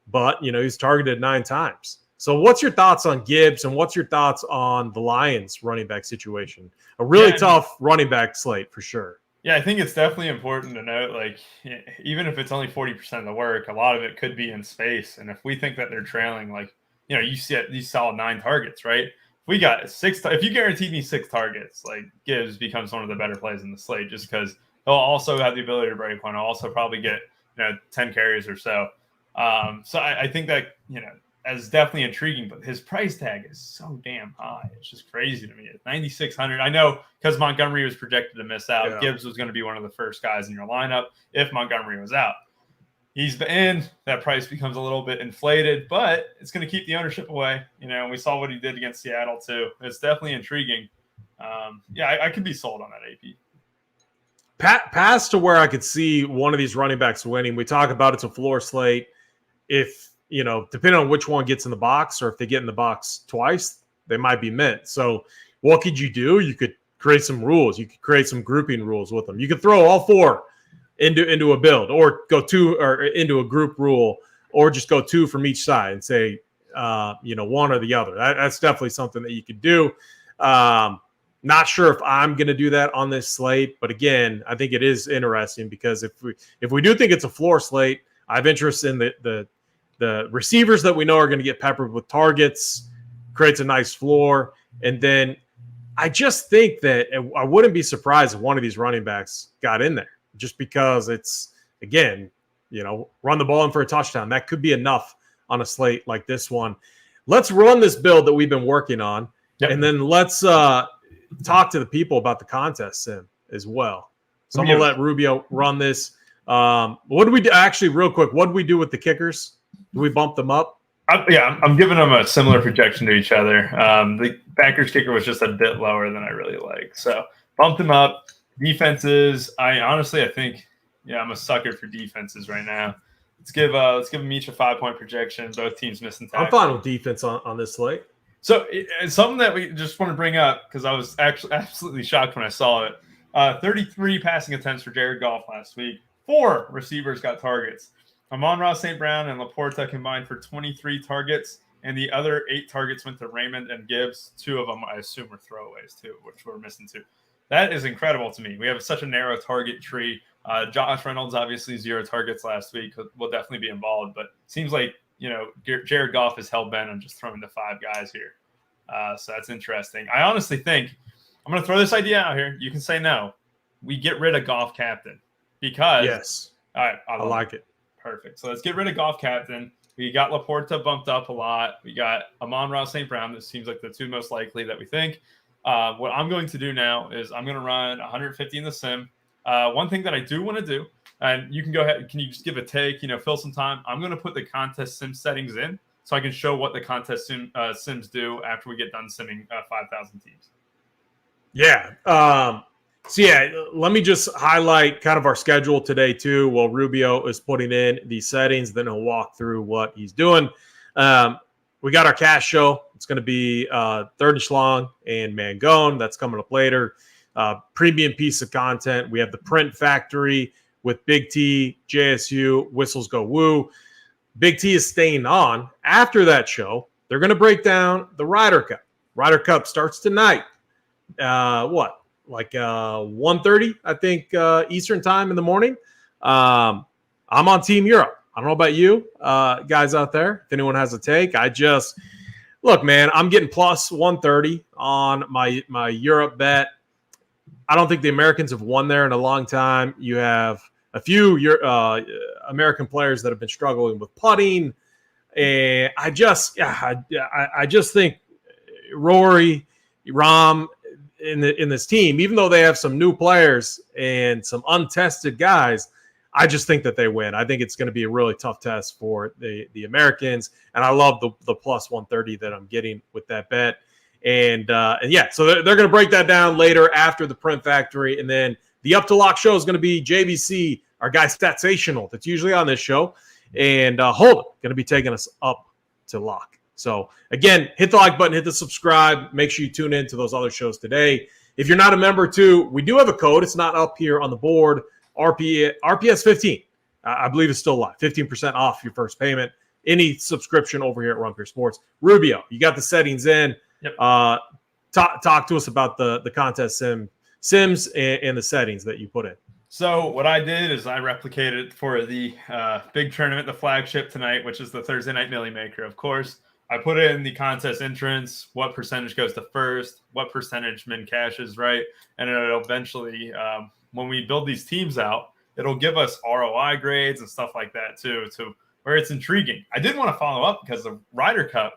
but he's targeted 9 times. So what's your thoughts on Gibbs, and what's your thoughts on the Lions running back situation? A really tough running back slate for sure. Yeah, I think it's definitely important to note, like, even if it's only 40% of the work, a lot of it could be in space. And if we think that they're trailing, like, you see these solid 9 targets, right? If we got 6, if you guaranteed me 6 targets, like, Gibbs becomes one of the better plays in the slate, just because he'll also have the ability to break one. He'll also probably get 10 carries or so. So I think that as definitely intriguing, but his price tag is so damn high. It's just crazy to me. It's 9,600. I know because Montgomery was projected to miss out. Yeah. Gibbs was going to be one of the first guys in your lineup if Montgomery was out. He's in. That price becomes a little bit inflated, but it's going to keep the ownership away. We saw what he did against Seattle too. It's definitely intriguing. I could be sold on that AP. Pass to where I could see one of these running backs winning. We talk about it's a floor slate. If depending on which one gets in the box, or if they get in the box twice, they might be mint. So what could you do? You could create some rules. You could create some grouping rules with them. You could throw all 4 into a build, or go 2 or into a group rule, or just go 2 from each side and say, one or the other. That's definitely something that you could do. Not sure if I'm going to do that on this slate, but again, I think it is interesting because if we do think it's a floor slate, I have interest in the receivers that we know are going to get peppered with targets, creates a nice floor. And then I just think that I wouldn't be surprised if one of these running backs got in there, just because it's, again, run the ball in for a touchdown. That could be enough on a slate like this one. Let's run this build that we've been working on. Yep. And then let's talk to the people about the contest sim as well. So I'm going to let Rubio run this. What do we do? Actually, real quick, what do we do with the kickers? Do we bump them up? I'm giving them a similar projection to each other. The Packers kicker was just a bit lower than I really like. So bump them up. Defenses, I think, I'm a sucker for defenses right now. Let's give them each a 5-point projection. Both teams missing tackles. I'm fine with defense on this slate. So it's something that we just want to bring up because I was actually absolutely shocked when I saw it. 33 passing attempts for Jared Goff last week. 4 receivers got targets. Amon-Ra St. Brown and Laporta combined for 23 targets, and the other 8 targets went to Raymond and Gibbs. 2 of them, I assume, were throwaways too, which we're missing 2. That is incredible to me. We have such a narrow target tree. Josh Reynolds, obviously 0 targets last week, will definitely be involved, but seems like, Jared Goff is hell-bent on just throwing to 5 guys here. So that's interesting. I honestly think I'm going to throw this idea out here. You can say no. We get rid of Goff captain because yes. All right. I like it. Perfect. So let's get rid of Goff captain. We got Laporta bumped up a lot. We got Amon-Ra St. Brown. This seems like the 2 most likely that we think. What I'm going to do now is I'm going to run 150 in the sim. One thing that I do want to do, and you can go ahead. Can you just give a take, fill some time? I'm going to put the contest sim settings in so I can show what the contest sims do after we get done simming 5,000 teams. Yeah. Let me just highlight kind of our schedule today too, while Rubio is putting in the settings. Then he'll walk through what he's doing. We got our cash show. It's going to be Third and Schlong and Mangone. That's coming up later. Premium piece of content. We have the Print Factory with Big T, JSU, Whistles Go Woo. Big T is staying on. After that show, they're going to break down the Ryder Cup. Ryder Cup starts tonight. 1:30, I think, Eastern time in the morning. I'm on Team Europe. I don't know about you guys out there. If anyone has a take, look, man, I'm getting plus 130 on my Europe bet. I don't think the Americans have won there in a long time. You have a few American players that have been struggling with putting. And I just think Rory, Rahm, in this team, even though they have some new players and some untested guys, I just think that they win. I think it's going to be a really tough test for the Americans, and I love the plus 130 that I'm getting with that bet. And so they're going to break that down later after the Print Factory, and then the Up to Lock show is going to be JBC, our guy Statsational, that's usually on this show, and Holden going to be taking us up to lock. So, again, hit the like button, hit the subscribe. Make sure you tune in to those other shows today. If you're not a member, too, we do have a code. It's not up here on the board. RPS 15. I believe it's still live. 15% off your first payment. any subscription over here at Run Pure Sports. Rubio, you got the settings in. Yep. Talk to us about the contest sims and the settings that you put in. So what I did is I replicated for the big tournament, the flagship tonight, which is the Thursday Night Millie Maker. Of course, I put in the contest entrance, what percentage goes to first, what percentage min cashes, right? And it'll eventually, when we build these teams out, it'll give us ROI grades and stuff like that too, to where it's intriguing. I did want to follow up because the Ryder Cup,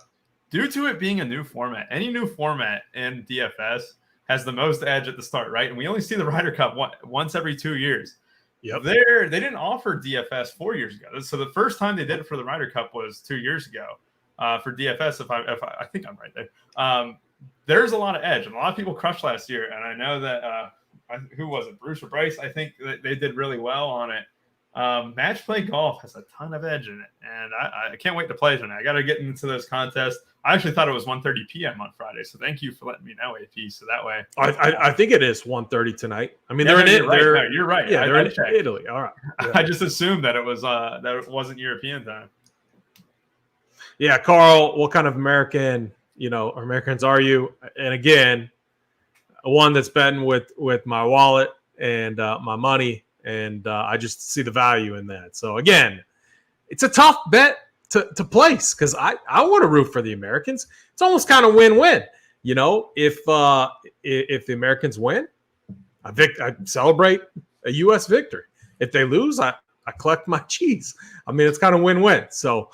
due to it being a new format, any new format in DFS has the most edge at the start, right? And we only see the Ryder Cup once every 2 years. Yep. They didn't offer DFS 4 years ago. So the first time they did it for the Ryder Cup was 2 years ago for DFS. If I think I'm right there. There's a lot of edge, and a lot of people crushed last year. And I know that who was it, Bruce or Bryce? I think that they did really well on it. Match play golf has a ton of edge in it, and I can't wait to play tonight. I got to get into those contests. I actually thought it was 1:30 p.m. on Friday, so thank you for letting me know, AP. So that way, I think it is 1:30 tonight. I mean, you're right. Yeah, they're in Italy. All right. Yeah. I just assumed that it was that it wasn't European time. Yeah, Carl, what kind of Americans are you? And again, one that's betting with my wallet and my money, and I just see the value in that. So again, it's a tough bet to place because I want to root for the Americans. It's almost kind of win-win. If the Americans win, I celebrate a U.S. victory. If they lose, I collect my cheese. I mean, it's kind of win-win. So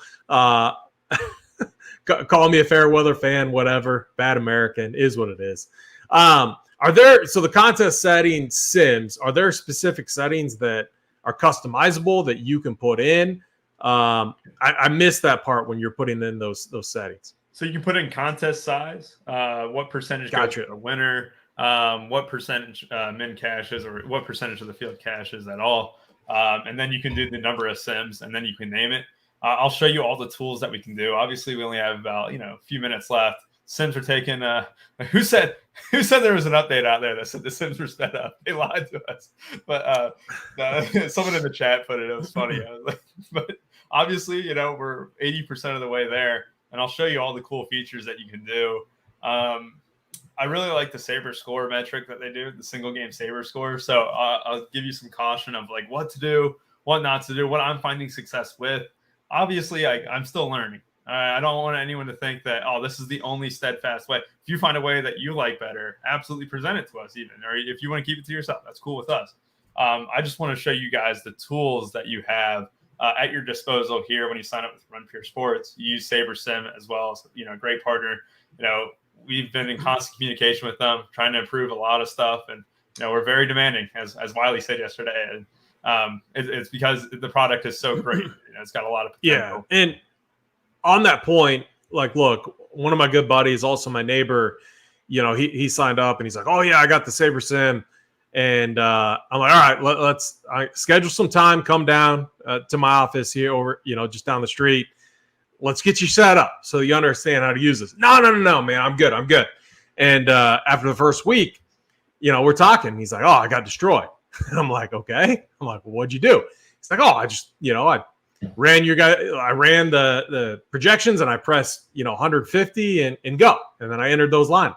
call me a fair weather fan, whatever. Bad American is what it is. So the contest setting sims, are there specific settings that are customizable that you can put in? I missed that part when you're putting in those settings. So you can put in contest size, what percentage goes to the winner, what percentage min cashes, or what percentage of the field cashes at all. And then you can do the number of sims, and then you can name it. I'll show you all the tools that we can do. Obviously, we only have about a few minutes left. Sims are taking. Who said there was an update out there that said the Sims were sped up? They lied to us. But someone in the chat put it. It was funny. But obviously, we're 80% of the way there, and I'll show you all the cool features that you can do. I really like the Saber score metric that they do, the single game Saber score. So I'll give you some caution of like what to do, what not to do, what I'm finding success with. Obviously, I'm still learning. I don't want anyone to think that, this is the only steadfast way. If you find a way that you like better, absolutely present it to us even. Or if you want to keep it to yourself, that's cool with us. I just want to show you guys the tools that you have at your disposal here when you sign up with Run Pure Sports. You use Sabersim as well as, a great partner. We've been in constant communication with them, trying to improve a lot of stuff. And, we're very demanding, as Wiley said yesterday. And it's because the product is so great. It's got a lot of potential. Yeah, and on that point, like, look, one of my good buddies, also my neighbor, he signed up and he's like, oh yeah, I got the Sabersim. And I'm like, all right, let's schedule some time, come down to my office here over, just down the street. Let's get you set up so you understand how to use this. No, man, I'm good. And after the first week, we're talking. He's like, oh, I got destroyed. I'm like, okay. I'm like, well, what'd you do? He's like, oh, I just, I ran the projections and I pressed, 150 and go. And then I entered those lineups.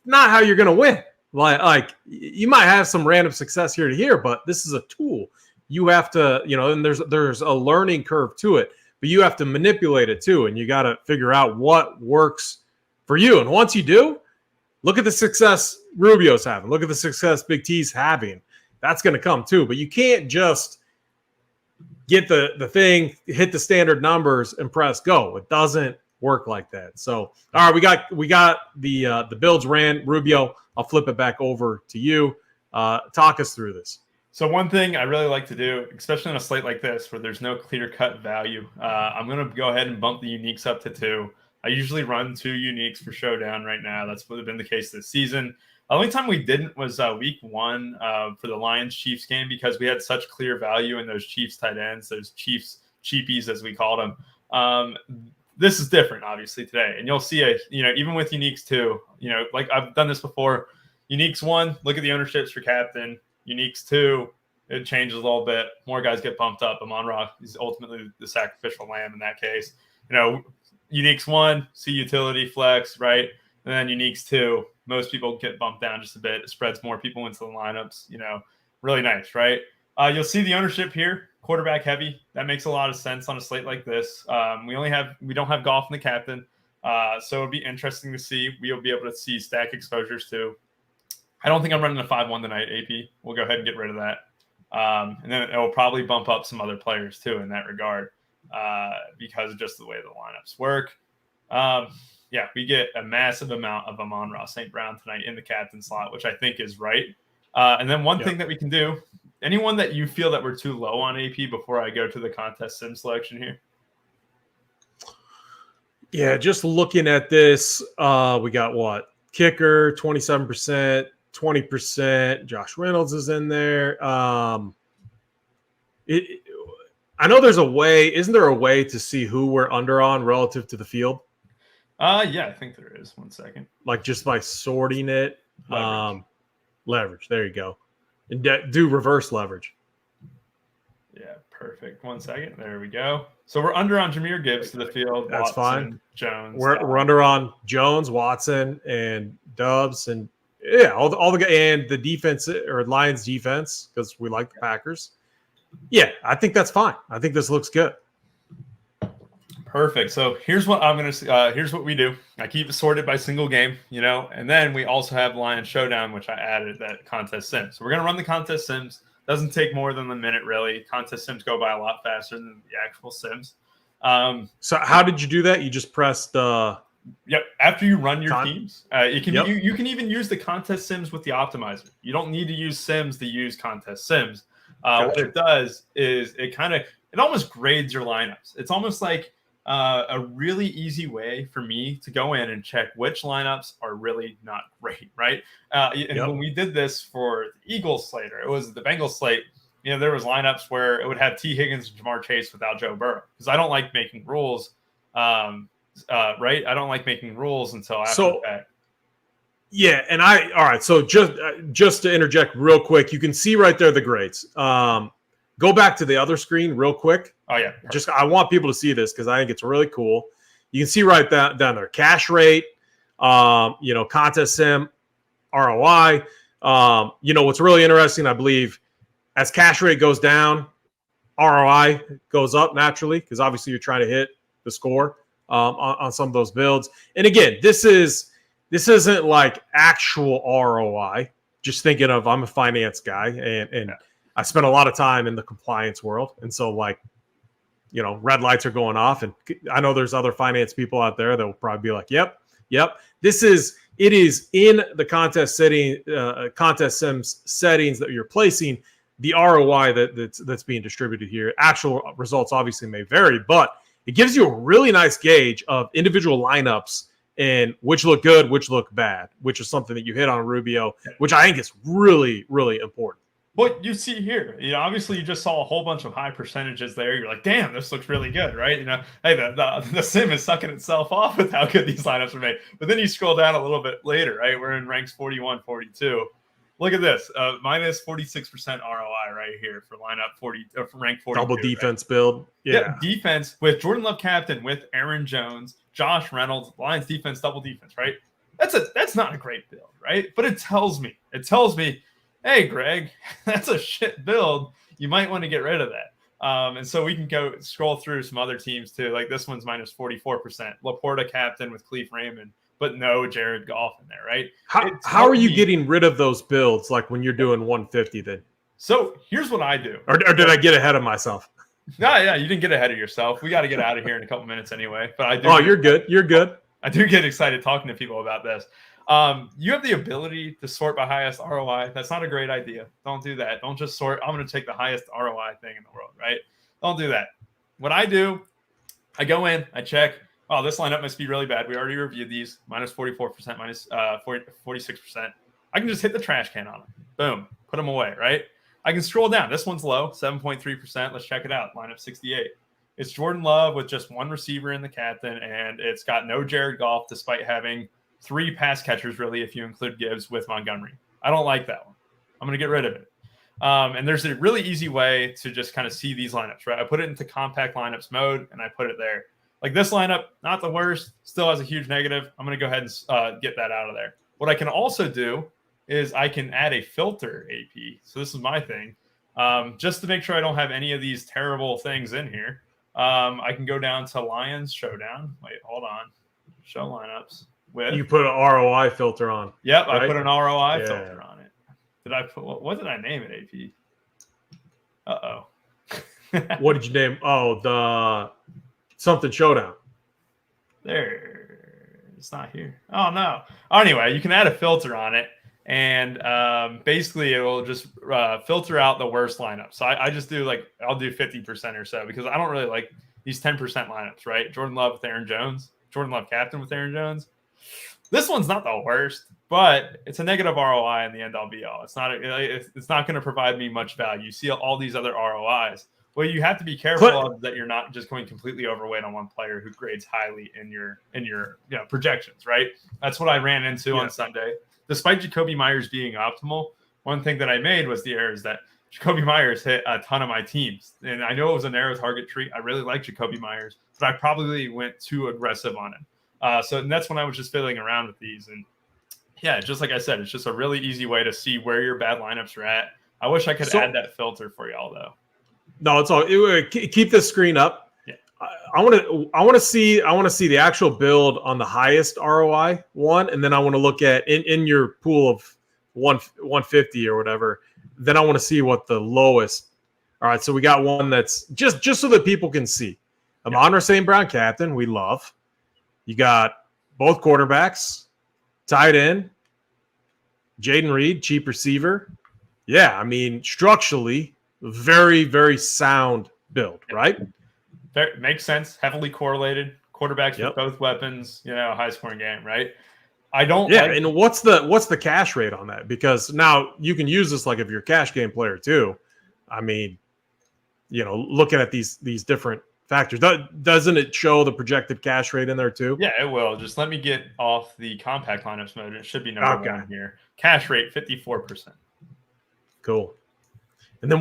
Not how you're going to win. Like you might have some random success here to here, but this is a tool. You have to, and there's a learning curve to it, but you have to manipulate it too. And you got to figure out what works for you. And once you do, look at the success Rubio's having. Look at the success Big T's having. That's going to come too. But you can't just get the thing, hit the standard numbers, and press go. It doesn't work like that. So, all right, we got the builds ran. Rubio, I'll flip it back over to you. Talk us through this. So one thing I really like to do, especially on a slate like this where there's no clear-cut value, I'm going to go ahead and bump the uniques up to 2. I usually run 2 uniques for Showdown right now. That's been the case this season. The only time we didn't was week 1 for the Lions-Chiefs game because we had such clear value in those Chiefs tight ends, those Chiefs cheapies as we called them. This is different, obviously, today. And you'll see, even with uniques 2, like I've done this before. Uniques 1, look at the ownerships for captain. Uniques 2, it changes a little bit. More guys get bumped up. Amon-Ra is ultimately the sacrificial lamb in that case. Uniques 1, see utility flex, right? And then Uniques 2, most people get bumped down just a bit. It spreads more people into the lineups, really nice, right? You'll see the ownership here, quarterback heavy. That makes a lot of sense on a slate like this. We don't have golf in the captain. So it'll be interesting to see. We'll be able to see stack exposures too. I don't think I'm running a 5-1 tonight, AP. We'll go ahead and get rid of that. And then it will probably bump up some other players too in that regard because of just the way the lineups work. We get a massive amount of Amon-Ra St. Brown tonight in the captain slot, which I think is right. And then one thing that we can do, anyone that you feel that we're too low on AP before I go to the contest sim selection here? Yeah, just looking at this, we got what? Kicker, 27%, 20%. Josh Reynolds is in there. I know there's a way. Isn't there a way to see who we're under on relative to the field? Yeah, I think there is. 1 second. Like just by sorting it. Leverage. There you go. And do reverse leverage. Yeah, perfect. 1 second. There we go. So we're under on Jahmyr Gibbs to the field. That's Watson, fine. Jones. We're under on Jones, Watson, and Doubs, and all the and the defense or Lions defense because we like the Packers. Yeah, I think that's fine. I think this looks good. Perfect. So here's what here's what we do. I keep it sorted by single game, and then we also have Lions Showdown, which I added that contest sim. So we're gonna run the contest sims. Doesn't take more than a minute, really. Contest sims go by a lot faster than the actual sims. So how did you do that? You just pressed Yep. After you run your teams, you can even use the contest sims with the optimizer. You don't need to use sims to use contest sims. Gotcha. What it does is it almost grades your lineups. It's almost like a really easy way for me to go in and check which lineups are really not great, right? When we did this for the Eagles slate, or it was the Bengals slate, there was lineups where it would have T. Higgins and Jamar Chase without Joe Burrow because I don't like making rules. Right? I don't like making rules until after the fact. Yeah, and all right. So just to interject real quick, you can see right there the grades. Go back to the other screen real quick. Oh yeah, perfect. I want people to see this because I think it's really cool. You can see right down there cash rate, contest sim, ROI. What's really interesting, I believe, as cash rate goes down, ROI goes up naturally because obviously you're trying to hit the score on some of those builds. And again, this isn't like actual ROI. Just thinking of I'm a finance guy and I spent a lot of time in the compliance world. And so red lights are going off. And I know there's other finance people out there that will probably be like, yep. It is in the contest sims settings that you're placing the ROI that's being distributed here. Actual results obviously may vary, but it gives you a really nice gauge of individual lineups and which look good, which look bad, which is something that you hit on Rubio, which I think is really, really important. What you see here, obviously you just saw a whole bunch of high percentages there. You're like, damn, this looks really good, right? Hey, the sim is sucking itself off with how good these lineups are made. But then you scroll down a little bit later, right? We're in ranks 41, 42. Look at this, minus 46% ROI right here for lineup 40 for rank 42. Double defense build. Yeah, defense with Jordan Love captain, with Aaron Jones, Josh Reynolds, Lions defense, double defense, right? That's not a great build, right? But it tells me, hey, Greg, that's a shit build. You might want to get rid of that. And so we can go scroll through some other teams too. Like this one's minus 44%. Laporta captain with Cleve Raymond, but no Jared Goff in there, right? How are you getting rid of those builds like when you're doing 150 then? So here's what I do. Or did I get ahead of myself? No, yeah, you didn't get ahead of yourself. We got to get out of here in a couple minutes anyway. But I do. Oh, you're good. You're good. I do get excited talking to people about this. You have the ability to sort by highest ROI. That's not a great idea. Don't do that. Don't just sort. I'm going to take the highest ROI thing in the world, right? Don't do that. What I do, I go in, I check. Oh, this lineup must be really bad. We already reviewed these. Minus 44%, minus 46%. I can just hit the trash can on them. Boom. Put them away, right? I can scroll down. This one's low, 7.3%. Let's check it out. Lineup 68. It's Jordan Love with just one receiver in the captain, and it's got no Jared Goff despite having 3 pass catchers, really, if you include Gibbs with Montgomery. I don't like that one. I'm going to get rid of it. And there's a really easy way to just kind of see these lineups, right? I put it into compact lineups mode and I put it there. Like this lineup, not the worst, still has a huge negative. I'm going to go ahead and get that out of there. What I can also do is I can add a filter AP. So this is my thing. Just to make sure I don't have any of these terrible things in here. I can go down to Lions Showdown. Wait, hold on. Show lineups. You put an ROI filter on. Yep, right? I put an ROI filter on it. Did I put what did I name it, AP? What did you name? Oh, the something Showdown. There, it's not here. Oh no. Anyway, you can add a filter on it, and basically it will just filter out the worst lineups. So I just do I'll do 50% or so because I don't really like these 10% lineups, right? Jordan Love with Aaron Jones, Jordan Love captain with Aaron Jones. This one's not the worst, but it's a negative ROI in the end all be all. It's not going to provide me much value. You see all these other ROIs. Well, you have to be careful of that you're not just going completely overweight on one player who grades highly in your projections, right? That's what I ran into on Sunday. Despite Jacoby Myers being optimal, one thing that I made was the error is that Jacoby Myers hit a ton of my teams. And I know it was a narrow target tree. I really like Jacoby Myers, but I probably went too aggressive on him. So that's when I was just fiddling around with these. And yeah, just like I said, it's just a really easy way to see where your bad lineups are at. I wish I could add that filter for y'all though. No, it's all. Keep this screen up. Yeah. I want to see the actual build on the highest ROI one, and then I want to look at in your pool of 150 or whatever. Then I want to see what the lowest. All right, so we got one that's just so that people can see. Amon-Ra St. Brown captain, we love. You got both quarterbacks, tight end, Jaden Reed, cheap receiver. Yeah, I mean structurally. Very, very sound build, right? That makes sense. Heavily correlated. Quarterbacks with both weapons, high scoring game, right? I don't. Yeah, and what's the cash rate on that? Because now you can use this if you're a cash game player too. I mean, looking at these different factors, doesn't it show the projected cash rate in there too? Yeah, it will. Just let me get off the compact lineups mode. It should be number one here. Cash rate 54%. Cool. And then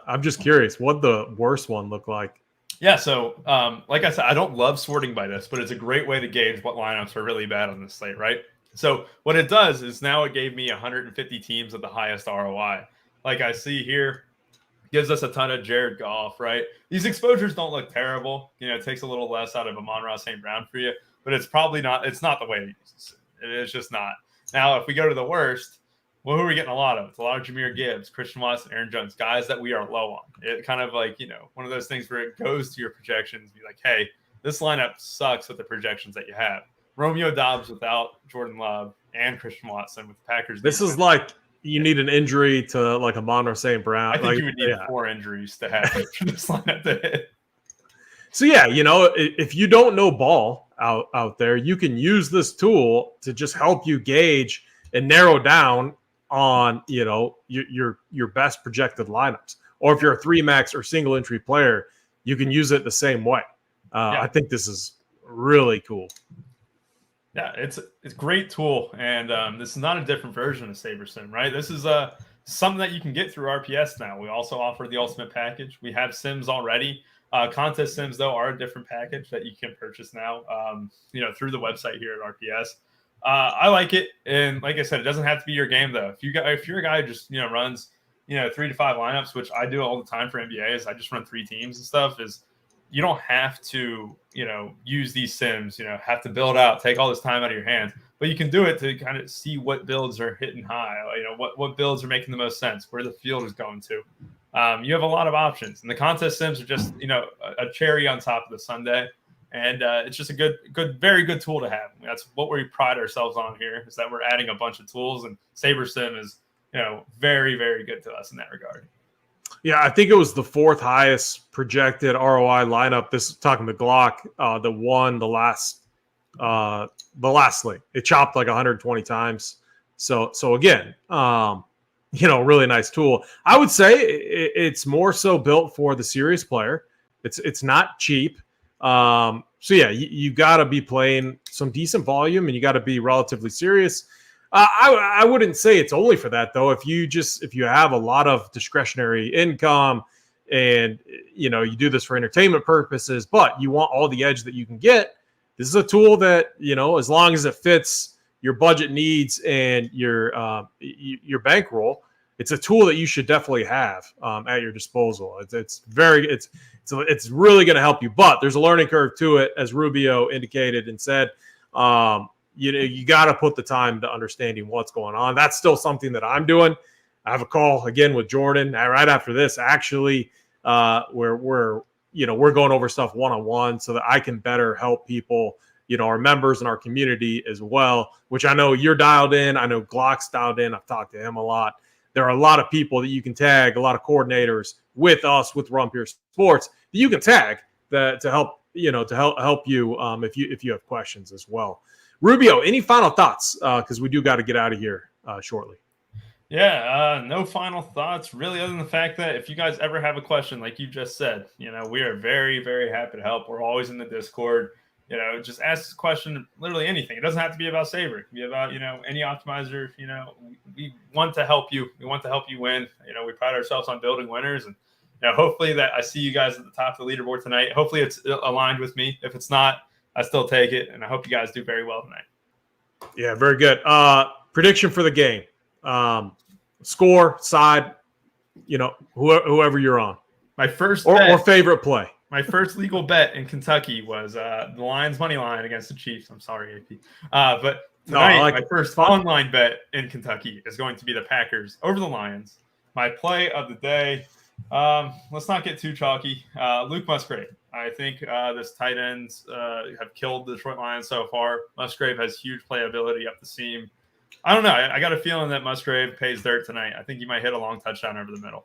I'm just curious, what the worst one look like? Yeah, so like I said, I don't love sorting by this, but it's a great way to gauge what lineups are really bad on this slate, right? So what it does is now it gave me 150 teams at the highest ROI. Like I see here, gives us a ton of Jared Goff, right? These exposures don't look terrible. It takes a little less out of Amon-Ra St. Brown for you, but it's probably not. It's not the way it uses it. It's just not. Now, if we go to the worst, well, who are we getting a lot of? It's a lot of Jahmyr Gibbs, Christian Watson, Aaron Jones, guys that we are low on. It kind of one of those things where it goes to your projections, be like, hey, this lineup sucks with the projections that you have. Romeo Doubs without Jordan Love and Christian Watson with the Packers. This is you need an injury to Amon-Ra St. Brown. I think you would need 4 injuries to have this lineup to hit. So yeah, if you don't know ball out there, you can use this tool to just help you gauge and narrow down on your best projected lineups. Or if you're a 3-max or single entry player, you can use it the same way. I think this is really cool. Yeah, it's a great tool, and this is not a different version of Sabersim, right? This is something that you can get through RPS now. We also offer the Ultimate Package. We have Sims already. Contest Sims, though, are a different package that you can purchase now, through the website here at RPS. I like it, and like I said, it doesn't have to be your game though. If you're a guy who just runs 3 to 5 lineups, which I do all the time for NBAs, I just run 3 teams and stuff. Is you don't have to use these sims, have to build out, take all this time out of your hands, but you can do it to kind of see what builds are hitting high, what builds are making the most sense, where the field is going to. You have a lot of options, and the contest sims are just a cherry on top of the sundae. And it's just a very good tool to have. That's what we pride ourselves on here, is that we're adding a bunch of tools, and Sabersim is, very, very good to us in that regard. Yeah, I think it was the 4th highest projected ROI lineup. This is talking the Glock, that won the last slate. It chopped 120 times. So again, really nice tool. I would say it's more so built for the serious player. It's not cheap. So yeah, you got to be playing some decent volume, and you got to be relatively serious. I wouldn't say it's only for that though. If you have a lot of discretionary income and you do this for entertainment purposes, but you want all the edge that you can get, this is a tool that, as long as it fits your budget needs and your bankroll, it's a tool that you should definitely have at your disposal. It's really going to help you, but there's a learning curve to it, as Rubio indicated and said. You got to put the time to understanding what's going on. That's still something that I'm doing. I have a call again with Jordan right after this, actually, where we're going over stuff one-on-one so that I can better help people, our members in our community as well, which I know you're dialed in. I know Glock's dialed in. I've talked to him a lot. There are a lot of people that you can tag, a lot of coordinators with us, with Run Pure Sports, that you can tag to help you if you have questions as well. Rubio, any final thoughts? Because we do got to get out of here shortly. Yeah, no final thoughts really, other than the fact that if you guys ever have a question, like you just said, we are very, very happy to help. We're always in the Discord. Just ask a question, literally anything. It doesn't have to be about Saber. It can be about, any optimizer. We want to help you. We want to help you win. We pride ourselves on building winners. And, hopefully that I see you guys at the top of the leaderboard tonight. Hopefully it's aligned with me. If it's not, I still take it. And I hope you guys do very well tonight. Yeah, very good. Prediction for the game. Score, side, whoever you're on. My first or favorite play. My first legal bet in Kentucky was the Lions money line against the Chiefs. I'm sorry, AP. But tonight, my first online bet in Kentucky is going to be the Packers over the Lions. My play of the day, let's not get too chalky. Luke Musgrave. I think this tight ends have killed the Detroit Lions so far. Musgrave has huge playability up the seam. I don't know. I got a feeling that Musgrave pays dirt tonight. I think he might hit a long touchdown over the middle.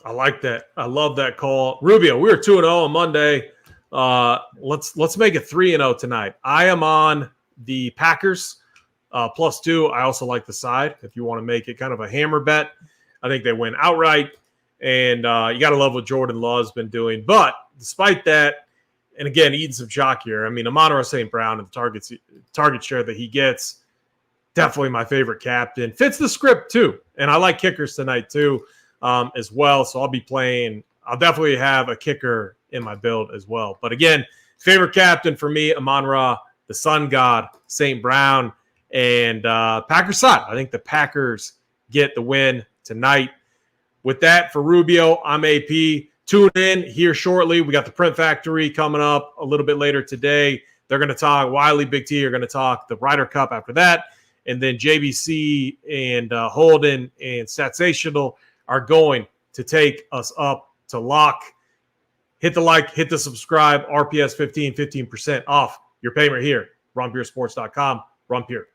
I like that. I love that call. Rubio, we were 2-0 on Monday. Let's make it 3-0 tonight. I am on the Packers +2. I also like the side if you want to make it kind of a hammer bet. I think they win outright. And you got to love what Jordan Love's been doing. But despite that, and again, eating some chalk here, Amon-Ra St. Brown and the target share that he gets, definitely my favorite captain. Fits the script too. And I like kickers tonight too. As well. So I'll definitely have a kicker in my build as well. But again, favorite captain for me, Amon-Ra, the sun god, St. Brown, and Packers side. I think the Packers get the win tonight. With that, for Rubio, I'm AP. Tune in here shortly. We got the Print Factory coming up a little bit later today. They're going to talk, Wiley, Big T are going to talk the Ryder Cup after that. And then JBC and Holden and Statsational are going to take us up to lock. Hit the like, hit the subscribe, RPS 15% off your payment here. RunPureSports.com. Run Pure.